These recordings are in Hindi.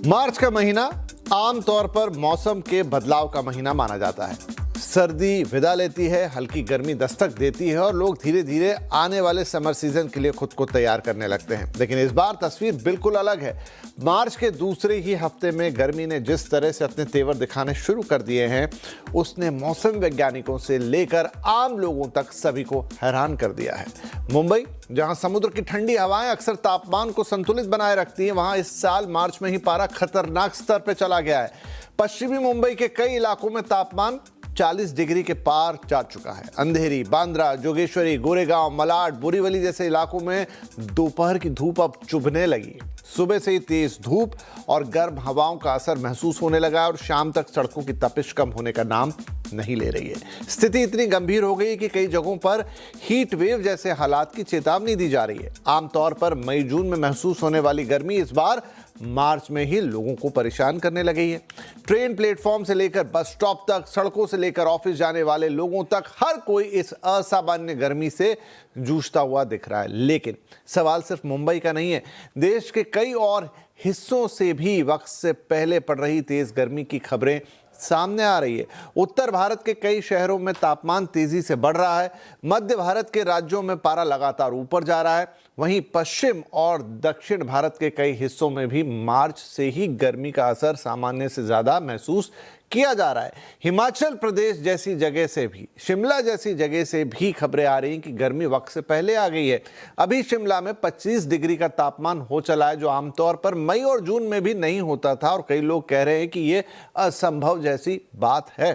मार्च का महीना आमतौर पर मौसम के बदलाव का महीना माना जाता है। सर्दी विदा लेती है, हल्की गर्मी दस्तक देती है और लोग धीरे धीरे आने वाले समर सीजन के लिए खुद को तैयार करने लगते हैं। लेकिन इस बार तस्वीर बिल्कुल अलग है। मार्च के दूसरे ही हफ्ते में गर्मी ने जिस तरह से अपने तेवर दिखाने शुरू कर दिए हैं, उसने मौसम वैज्ञानिकों से लेकर आम लोगों तक सभी को हैरान कर दिया है। मुंबई, जहां समुद्र की ठंडी हवाएं अक्सर तापमान को संतुलित बनाए रखती हैं, वहां इस साल मार्च में ही पारा खतरनाक स्तर पर चला गया है। पश्चिमी मुंबई के कई इलाकों में तापमान 40 डिग्री के पार जा चुका है। अंधेरी, बांद्रा, जोगेश्वरी, गोरेगांव, मलाड, बोरीवली जैसे इलाकों में दोपहर की धूप अब चुभने लगी। सुबह से ही तेज धूप और गर्म हवाओं का असर महसूस होने लगा और शाम तक सड़कों की तपिश कम होने का नाम नहीं ले रही है। स्थिति इतनी गंभीर हो गई कि कई जगहों पर हीट वेव जैसे हालात की चेतावनी दी जा रही है। आमतौर पर मई जून में महसूस होने वाली गर्मी इस बार मार्च में ही लोगों को परेशान करने लगी है। ट्रेन प्लेटफॉर्म से लेकर बस स्टॉप तक, सड़कों से लेकर ऑफिस जाने वाले लोगों तक हर कोई इस असामान्य गर्मी से जूझता हुआ दिख रहा है। लेकिन सवाल सिर्फ मुंबई का नहीं है। देश के कई और हिस्सों से भी वक्त से पहले पड़ रही तेज गर्मी की खबरें सामने आ रही है। उत्तर भारत के कई शहरों में तापमान तेजी से बढ़ रहा है। मध्य भारत के राज्यों में पारा लगातार ऊपर जा रहा है। वहीं पश्चिम और दक्षिण भारत के कई हिस्सों में भी मार्च से ही गर्मी का असर सामान्य से ज्यादा महसूस किया जा रहा है। हिमाचल प्रदेश जैसी जगह से भी, शिमला जैसी जगह से भी खबरें आ रही हैं कि गर्मी वक्त से पहले आ गई है। अभी शिमला में 25 डिग्री का तापमान हो चला है, जो आमतौर पर मई और जून में भी नहीं होता था और कई लोग कह रहे हैं कि ये असंभव जैसी बात है।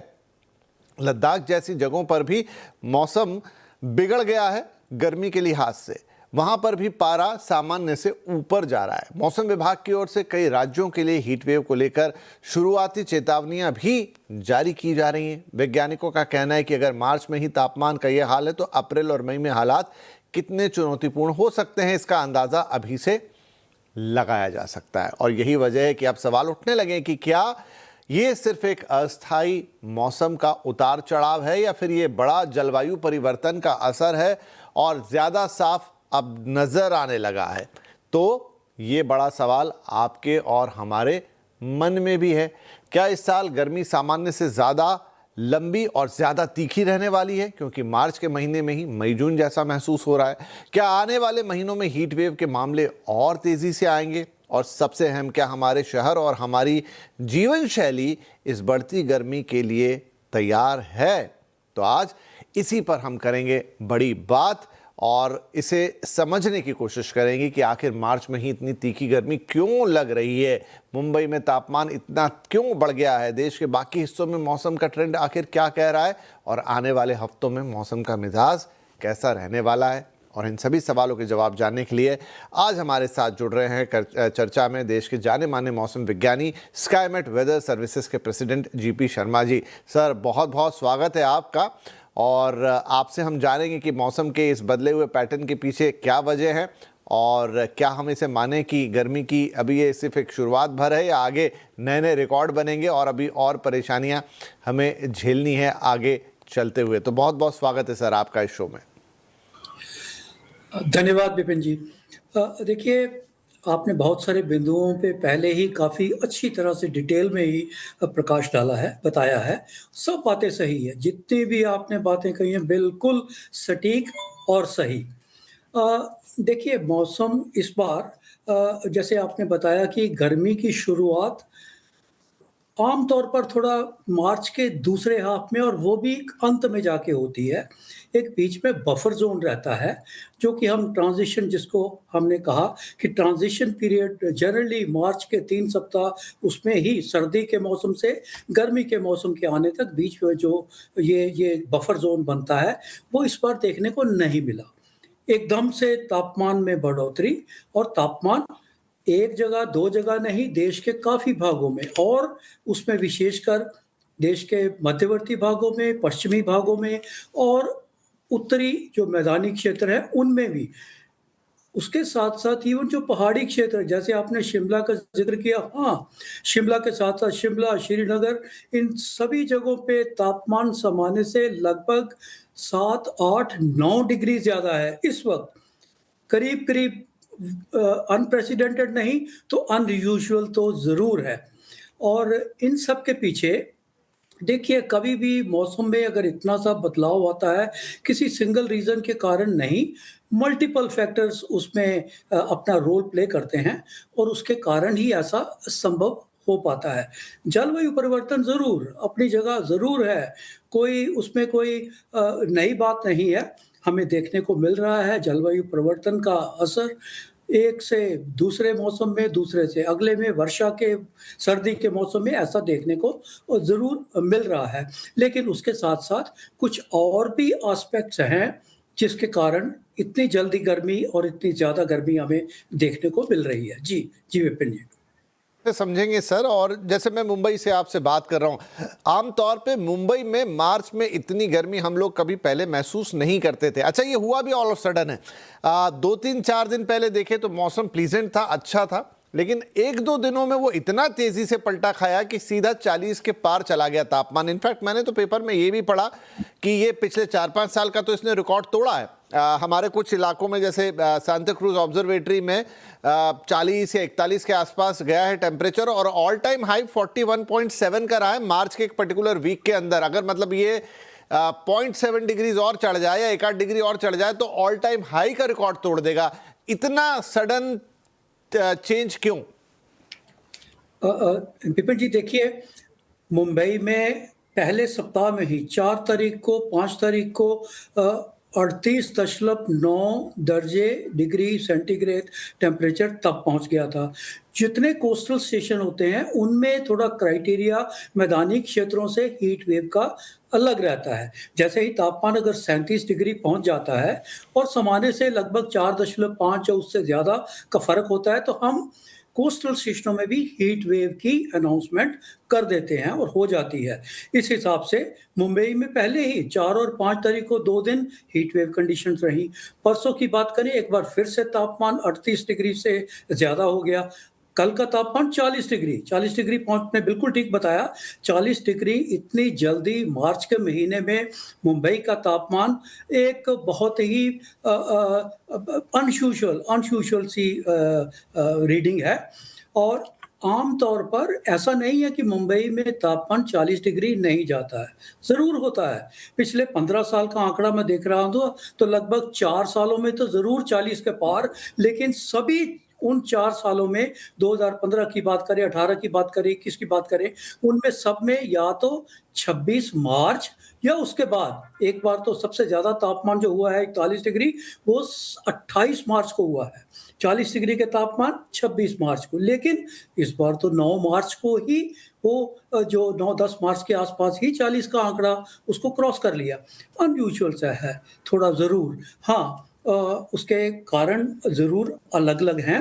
लद्दाख जैसी जगहों पर भी मौसम बिगड़ गया है गर्मी के लिहाज से। वहां पर भी पारा सामान्य से ऊपर जा रहा है। मौसम विभाग की ओर से कई राज्यों के लिए हीट वेव को लेकर शुरुआती चेतावनियां भी जारी की जा रही हैं। वैज्ञानिकों का कहना है कि अगर मार्च में ही तापमान का यह हाल है तो अप्रैल और मई में हालात कितने चुनौतीपूर्ण हो सकते हैं, इसका अंदाजा अभी से लगाया जा सकता है। और यही वजह है कि अब सवाल उठने लगे कि क्या ये सिर्फ एक अस्थायी मौसम का उतार चढ़ाव है या फिर ये बड़ा जलवायु परिवर्तन का असर है और ज्यादा साफ अब नजर आने लगा है। तो ये बड़ा सवाल आपके और हमारे मन में भी है। क्या इस साल गर्मी सामान्य से ज्यादा लंबी और ज्यादा तीखी रहने वाली है, क्योंकि मार्च के महीने में ही मई जून जैसा महसूस हो रहा है? क्या आने वाले महीनों में हीट वेव के मामले और तेजी से आएंगे? और सबसे अहम, क्या हमारे शहर और हमारी जीवन शैली इस बढ़ती गर्मी के लिए तैयार है? तो आज इसी पर हम करेंगे बड़ी बात और इसे समझने की कोशिश करेंगे कि आखिर मार्च में ही इतनी तीखी गर्मी क्यों लग रही है, मुंबई में तापमान इतना क्यों बढ़ गया है, देश के बाकी हिस्सों में मौसम का ट्रेंड आखिर क्या कह रहा है और आने वाले हफ्तों में मौसम का मिजाज कैसा रहने वाला है। और इन सभी सवालों के जवाब जानने के लिए आज हमारे साथ जुड़ रहे हैं चर्चा में देश के जाने माने मौसम विज्ञानी, स्काईमेट वेदर सर्विसेज के president GP Sharma ji. Sir, बहुत बहुत स्वागत है आपका। और आपसे हम जानेंगे कि मौसम के इस बदले हुए पैटर्न के पीछे क्या वजह है और क्या हम इसे माने कि गर्मी की अभी ये सिर्फ एक शुरुआत भर है या आगे नए नए रिकॉर्ड बनेंगे और अभी और परेशानियां हमें झेलनी है आगे चलते हुए। तो बहुत बहुत स्वागत है सर आपका इस शो में। धन्यवाद विपिन जी। देखिए, आपने बहुत सारे बिंदुओं पे पहले ही काफ़ी अच्छी तरह से डिटेल में ही प्रकाश डाला है, बताया है। सब बातें सही है, जितनी भी आपने बातें कही हैं बिल्कुल सटीक और सही। देखिए, मौसम इस बार जैसे आपने बताया कि गर्मी की शुरुआत आमतौर पर थोड़ा मार्च के दूसरे हाफ में और वो भी अंत में जाके होती है। एक बीच में बफर ज़ोन रहता है, जो कि हम ट्रांज़िशन, जिसको हमने कहा कि ट्रांज़िशन पीरियड जनरली मार्च के 3 सप्ताह उसमें ही सर्दी के मौसम से गर्मी के मौसम के आने तक बीच में जो ये बफर ज़ोन बनता है, वो इस बार देखने को नहीं मिला। एकदम से तापमान में बढ़ोतरी और तापमान एक जगह, 2 जगह नहीं, देश के काफ़ी भागों में और उसमें विशेषकर देश के मध्यवर्ती भागों में, पश्चिमी भागों में और उत्तरी जो मैदानी क्षेत्र है, उनमें भी। उसके साथ-साथ इवन जो पहाड़ी क्षेत्र है, जैसे आपने शिमला का ज़िक्र किया, हाँ, शिमला के साथ-साथ शिमला, श्रीनगर, इन सभी जगहों पे तापमान सामान्य से लगभग 7, 8, 9 डिग्री ज़्यादा है इस वक़्त। करीब-करीब अनप्रेसिडेंटेड नहीं तो अनयूजुअल तो ज़रूर है। और इन सब के पीछे देखिए, कभी भी मौसम में अगर इतना सा बदलाव आता है, किसी सिंगल रीज़न के कारण नहीं, मल्टीपल फैक्टर्स उसमें अपना रोल प्ले करते हैं और उसके कारण ही ऐसा संभव हो पाता है। जलवायु परिवर्तन ज़रूर अपनी जगह ज़रूर है, कोई उसमें कोई नई बात नहीं है। हमें देखने को मिल रहा है जलवायु परिवर्तन का असर एक से दूसरे मौसम में, दूसरे से अगले में, वर्षा के सर्दी के मौसम में ऐसा देखने को ज़रूर मिल रहा है। लेकिन उसके साथ-साथ कुछ और भी एस्पेक्ट्स हैं, जिसके कारण इतनी जल्दी गर्मी और इतनी ज़्यादा गर्मी हमें देखने को मिल रही है। जी, जी विपिन जी। से समझेंगे सर। और जैसे मैं मुंबई से आपसे बात कर रहा हूँ, आमतौर पे मुंबई में मार्च में इतनी गर्मी हम लोग कभी पहले महसूस नहीं करते थे। अच्छा, ये हुआ भी ऑल ऑफ सडन है। 2-3-4 दिन पहले देखे तो मौसम प्लीजेंट था, अच्छा था, लेकिन 1-2 दिनों में वो इतना तेजी से पलटा खाया कि सीधा 40 के पार चला गया तापमान। इनफैक्ट मैंने तो पेपर में ये भी पढ़ा कि ये पिछले 4-5 साल का तो इसने रिकॉर्ड तोड़ा है। हमारे कुछ इलाकों में जैसे सांता क्रूज ऑब्जर्वेटरी में 40 या 41 के आसपास गया है टेम्परेचर, और ऑल टाइम हाई 41.7 का रहा है मार्च के एक पर्टिकुलर वीक के अंदर। अगर मतलब ये 0.7 डिग्रीज और चढ़ जाए या 1-8 डिग्री और चढ़ जाए तो ऑल टाइम हाई का रिकॉर्ड तोड़ देगा। इतना सडन चेंज क्यों? विपिन जी देखिए, मुंबई में पहले सप्ताह में ही 4 तारीख को, 5 तारीख को 38.9 दर्जे डिग्री सेंटीग्रेड टेम्परेचर तब पहुंच गया था। जितने कोस्टल स्टेशन होते हैं, उनमें थोड़ा क्राइटेरिया मैदानी क्षेत्रों से हीट वेव का अलग रहता है। जैसे ही तापमान अगर 37 डिग्री पहुंच जाता है और सामान्य से लगभग 4.5 या उससे ज़्यादा का फ़र्क होता है, तो हम कोस्टल स्टेशनों में भी हीट वेव की अनाउंसमेंट कर देते हैं और हो जाती है। इस हिसाब से मुंबई में पहले ही 4 और 5 तारीख को 2 दिन हीट वेव कंडीशंस रही। परसों की बात करें, एक बार फिर से तापमान 38 डिग्री से ज़्यादा हो गया। कल का तापमान 40 डिग्री आपने बिल्कुल ठीक बताया। 40 डिग्री इतनी जल्दी मार्च के महीने में मुंबई का तापमान एक बहुत ही अनयूजुअल सी रीडिंग है। और आम तौर पर ऐसा नहीं है कि मुंबई में तापमान 40 डिग्री नहीं जाता है, ज़रूर होता है। पिछले 15 साल का आंकड़ा मैं देख रहा हूँ तो लगभग 4 सालों में तो ज़रूर 40 के पार, लेकिन सभी उन 4 सालों में 2015 की बात करें, 18 की बात करें, 21 की बात करें, उनमें सब में या तो 26 मार्च या उसके बाद एक बार तो सबसे ज़्यादा तापमान जो हुआ है 41 डिग्री, वो 28 मार्च को हुआ है। 40 डिग्री के तापमान 26 मार्च को, लेकिन इस बार तो 9 मार्च को ही वो जो 9-10 मार्च के आसपास ही 40 का आंकड़ा उसको क्रॉस कर लिया। अनयूजुअल सा है थोड़ा ज़रूर। हाँ, उसके कारण ज़रूर अलग-अलग हैं।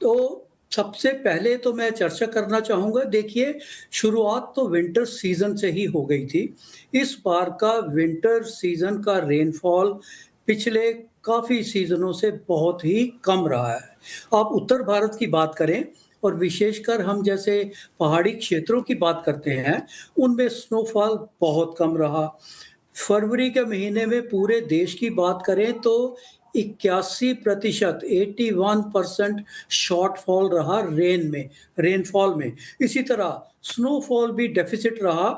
तो सबसे पहले तो मैं चर्चा करना चाहूँगा, देखिए शुरुआत तो विंटर सीज़न से ही हो गई थी। इस बार का विंटर सीज़न का रेनफॉल पिछले काफ़ी सीज़नों से बहुत ही कम रहा है। आप उत्तर भारत की बात करें और विशेषकर हम जैसे पहाड़ी क्षेत्रों की बात करते हैं, उनमें स्नोफॉल बहुत कम रहा। फरवरी के महीने में पूरे देश की बात करें तो 81% 81% शॉर्टफॉल रहा रेनफॉल में। इसी तरह स्नोफॉल भी डेफिसिट रहा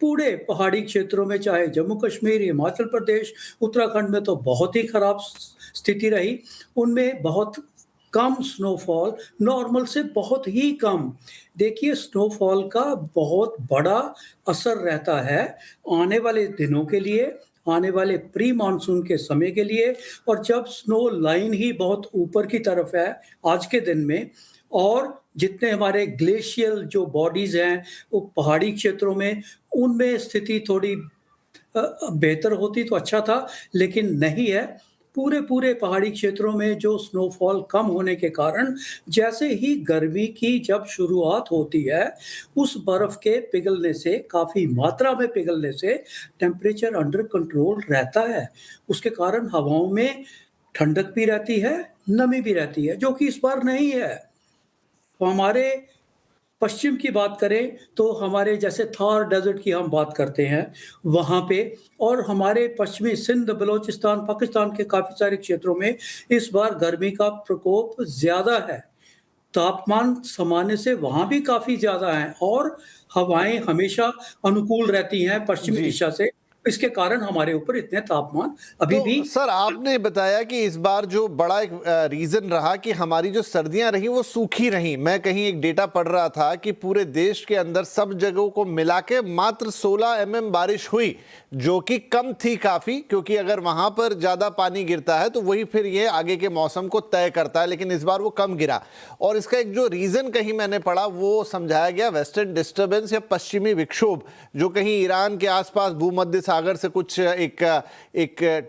पूरे पहाड़ी क्षेत्रों में, चाहे जम्मू कश्मीर, हिमाचल प्रदेश, उत्तराखंड में तो बहुत ही खराब स्थिति रही। उनमें बहुत कम स्नोफॉल, नॉर्मल से बहुत ही कम। देखिए, स्नोफॉल का बहुत बड़ा असर रहता है आने वाले दिनों के लिए, आने वाले प्री मानसून के समय के लिए। और जब स्नो लाइन ही बहुत ऊपर की तरफ है आज के दिन में, और जितने हमारे ग्लेशियल जो बॉडीज़ हैं, वो पहाड़ी क्षेत्रों में, उनमें स्थिति थोड़ी बेहतर होती तो अच्छा था, लेकिन नहीं है। पूरे पहाड़ी क्षेत्रों में जो स्नोफॉल कम होने के कारण जैसे ही गर्मी की जब शुरुआत होती है, उस बर्फ़ के पिघलने से, काफ़ी मात्रा में पिघलने से टेम्परेचर अंडर कंट्रोल रहता है। उसके कारण हवाओं में ठंडक भी रहती है, नमी भी रहती है, जो कि इस बार नहीं है। तो हमारे पश्चिम की बात करें तो हमारे जैसे थार डेज़र्ट की हम बात करते हैं, वहाँ पे और हमारे पश्चिमी सिंध, बलूचिस्तान, पाकिस्तान के काफ़ी सारे क्षेत्रों में इस बार गर्मी का प्रकोप ज़्यादा है। तापमान सामान्य से वहाँ भी काफ़ी ज़्यादा है और हवाएँ हमेशा अनुकूल रहती हैं पश्चिमी जी। दिशा से, इसके कारण हमारे ऊपर इतने तापमान अभी भी तो सर आपने बताया कि इस बार जो बड़ा एक रीजन रहा कि हमारी जो सर्दियां रही वो सूखी रही। मैं कहीं एक डेटा पढ़ रहा था कि पूरे देश के अंदर सब जगहों को मिला के मात्र 16 बारिश हुई, जो कि कम थी काफी, क्योंकि अगर वहां पर ज्यादा पानी गिरता है तो वही फिर ये आगे के मौसम को तय करता है, लेकिन इस बार वो कम गिरा। और इसका एक जो रीजन कहीं मैंने पढ़ा वो समझाया गया वेस्टर्न डिस्टर्बेंस या पश्चिमी विक्षोभ, जो कहीं ईरान के आसपास भूमध्य सागर से कुछ एक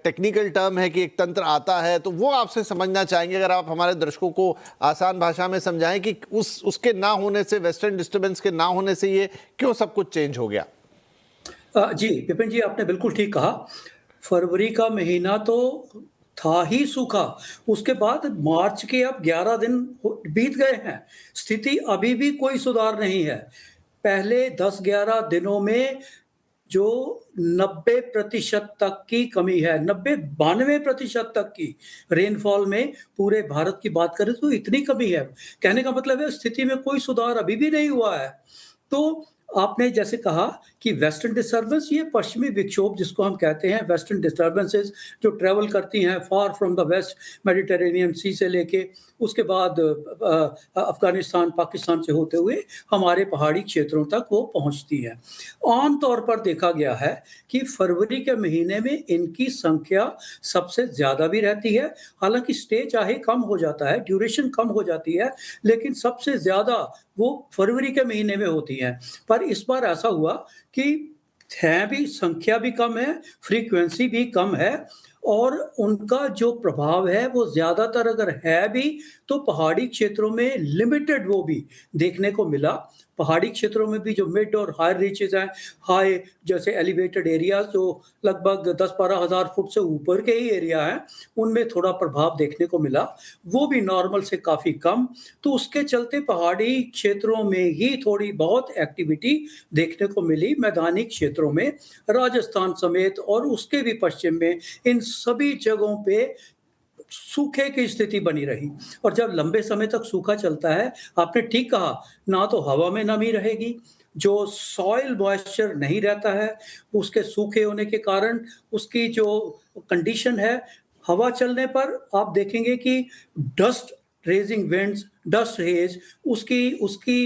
टेक्निकल टर्म है कि एक तंत्र आता है, तो वो आपसे समझना चाहेंगे अगर आप हमारे दर्शकों को आसान भाषा में समझाएं कि उसके ना होने से, वेस्टर्न डिस्टर्बेंस के ना होने से ये क्यों सब कुछ चेंज हो गया। जी, विपिन जी आपने बिल्कुल ठीक कहा। फरवरी का महीना तो था ही सूखा, उसके बाद मार्च के अब 11 दिन हो बीत गए हैं, स्थिति अभी भी कोई सुधार नहीं है। पहले 10-11 दिनों में जो 90% तक की कमी है, 90-92% तक की रेनफॉल में पूरे भारत की बात करें तो इतनी कमी है। कहने का मतलब है स्थिति में कोई सुधार अभी भी नहीं हुआ है। तो आपने जैसे कहा कि वेस्टर्न डिस्टर्बेंस ये पश्चिमी विक्षोभ जिसको हम कहते हैं वेस्टर्न डिस्टर्बेंसेस जो ट्रैवल करती हैं far from the west Mediterranean sea से लेके उसके बाद अफ़गानिस्तान, पाकिस्तान से होते हुए हमारे पहाड़ी क्षेत्रों तक वो पहुँचती है। आम तौर पर देखा गया है कि फरवरी के महीने में इनकी संख्या सबसे ज़्यादा भी रहती है, हालाँकि स्टे चाहे कम हो जाता है, ड्यूरेशन कम हो जाती है, लेकिन सबसे ज़्यादा वो फरवरी के महीने में होती हैं। पर इस बार ऐसा हुआ कि हैं भी संख्या भी कम है, फ्रीक्वेंसी भी कम है और उनका जो प्रभाव है वो ज़्यादातर अगर है भी तो पहाड़ी क्षेत्रों में लिमिटेड वो भी देखने को मिला। पहाड़ी क्षेत्रों में भी जो मिड और हायर रीचेज़ हैं, हाई जैसे एलिवेटेड एरियाज़ जो लगभग 10-12 हज़ार फुट से ऊपर के ही एरिया हैं, उनमें थोड़ा प्रभाव देखने को मिला, वो भी नॉर्मल से काफ़ी कम। तो उसके चलते पहाड़ी क्षेत्रों में ही थोड़ी बहुत एक्टिविटी देखने को मिली, मैदानी क्षेत्रों में, राजस्थान समेत और उसके भी पश्चिम में, इन सभी जगहों पे सूखे की स्थिति बनी रही और जब लंबे समय तक सूखा चलता है, आपने ठीक कहा, ना तो हवा में नमी रहेगी, जो सॉइल मॉइस्चर नहीं रहता है, उसके सूखे होने के कारण उसकी जो कंडीशन है, हवा चलने पर आप देखेंगे कि dust raising winds, dust hedge उसकी उसकी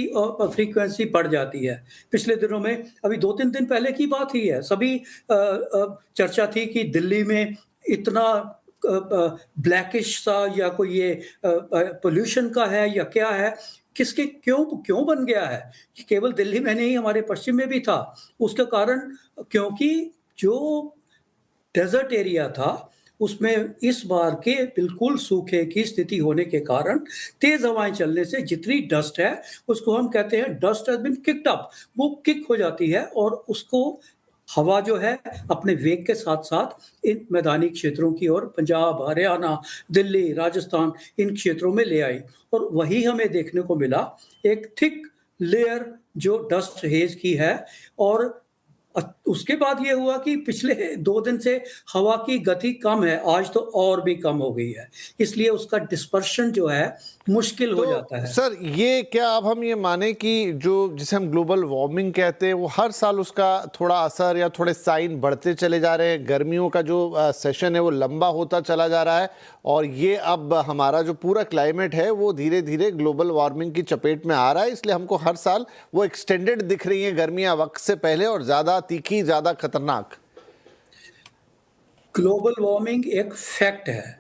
फ्रीक्वेंसी बढ़ जाती है। पिछले दिनों में अभी 2-3 दिन पहले की बात ही है, सभी चर्चा थी कि दिल्ली में इतना ब्लैकिश सा या कोई ये पॉल्यूशन का है या क्या है, किसके क्यों क्यों बन गया है? कि केवल दिल्ली में नहीं हमारे पश्चिम में भी था। उसका कारण क्योंकि जो डेज़र्ट एरिया था, उसमें इस बार के बिल्कुल सूखे की स्थिति होने के कारण तेज़ हवाएँ चलने से जितनी डस्ट है, उसको हम कहते हैं dust has been kicked up वो किक हो जाती है और उसको हवा जो है अपने वेग के साथ-साथ इन मैदानी क्षेत्रों की ओर पंजाब, हरियाणा, दिल्ली, राजस्थान इन क्षेत्रों में ले आई और वही हमें देखने को मिला, एक थिक लेयर जो डस्ट हेज़ की है और उसके बाद ये हुआ कि पिछले 2 दिन से हवा की गति कम है, आज तो और भी कम हो गई है। इसलिए उसका डिस्पर्शन जो है मुश्किल हो जाता तो है। सर ये क्या अब हम ये माने कि जो जिसे हम ग्लोबल वार्मिंग कहते हैं वो हर साल उसका थोड़ा असर या थोड़े साइन बढ़ते चले जा रहे हैं, गर्मियों का जो सेशन है वो लंबा होता चला जा रहा है और ये अब हमारा जो पूरा क्लाइमेट है वो धीरे धीरे ग्लोबल वार्मिंग की चपेट में आ रहा है, इसलिए हमको हर साल वो एक्सटेंडेड दिख रही हैं गर्मियाँ वक्त से पहले और ज़्यादा तीखी, ज़्यादा खतरनाक। ग्लोबल वार्मिंग एक फैक्ट है,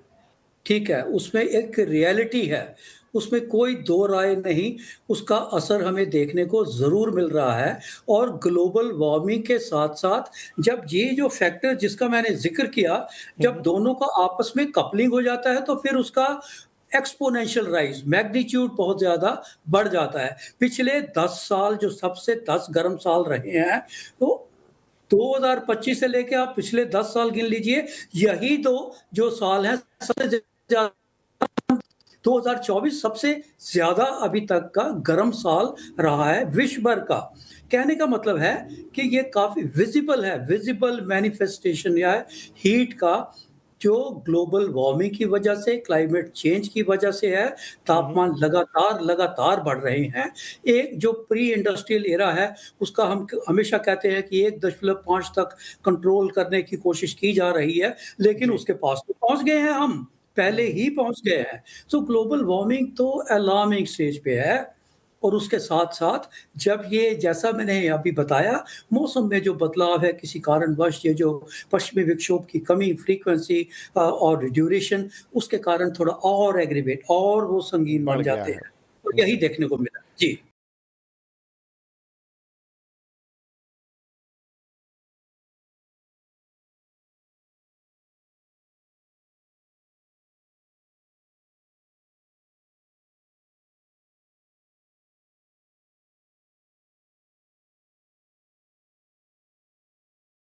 ठीक है? उसमें एक रियलिटी है, उसमें कोई दो राय नहीं, उसका असर हमें देखने को ज़रूर मिल रहा है और ग्लोबल वार्मिंग के साथ-साथ जब ये जो फैक्टर जिसका मैंने ज़िक्र किया, जब दोनों का आपस में कपलिंग हो जाता है, तो फिर उसका एक्स्पोनेंशियल राइज़, मैग्नीट्यूड बहुत ज़्यादा बढ़ जाता है। पिछले 10 साल जो सबसे 10 गर्म साल रहे हैं, तो 2025 से लेके आप पिछले 10 साल गिन लीजिए, यही 2 जो साल हैं सबसे ज़्यादा 2024 सबसे ज़्यादा अभी तक का गर्म साल रहा है विश्व भर का। कहने का मतलब है कि ये काफ़ी विज़िबल है, विज़िबल मैनिफेस्टेशन या हीट का, जो ग्लोबल वार्मिंग की वजह से, क्लाइमेट चेंज की वजह से है। हम्म। तापमान लगातार बढ़ रहे हैं। एक जो प्री इंडस्ट्रियल एरा है, उसका हम हमेशा कहते हैं कि 1.5 तक कंट्रोल करने की कोशिश की जा रही है, लेकिन जी। उसके पास तो पहुँच गए हैं हम, पहले हम्म। ही पहुँच गए हैं। सो ग्लोबल वार्मिंग तो अलार्मिंग स्टेज पे है। और उसके साथ-साथ जब ये, जैसा मैंने अभी बताया, मौसम में जो बदलाव है किसी कारणवश, ये जो पश्चिमी विक्षोभ की कमी, फ्रीक्वेंसी और ड्यूरेशन, उसके कारण थोड़ा और एग्रीवेट और वो संगीन बढ़ बन गया जाते है। हैं। और यही जी। देखने को मिला। जी।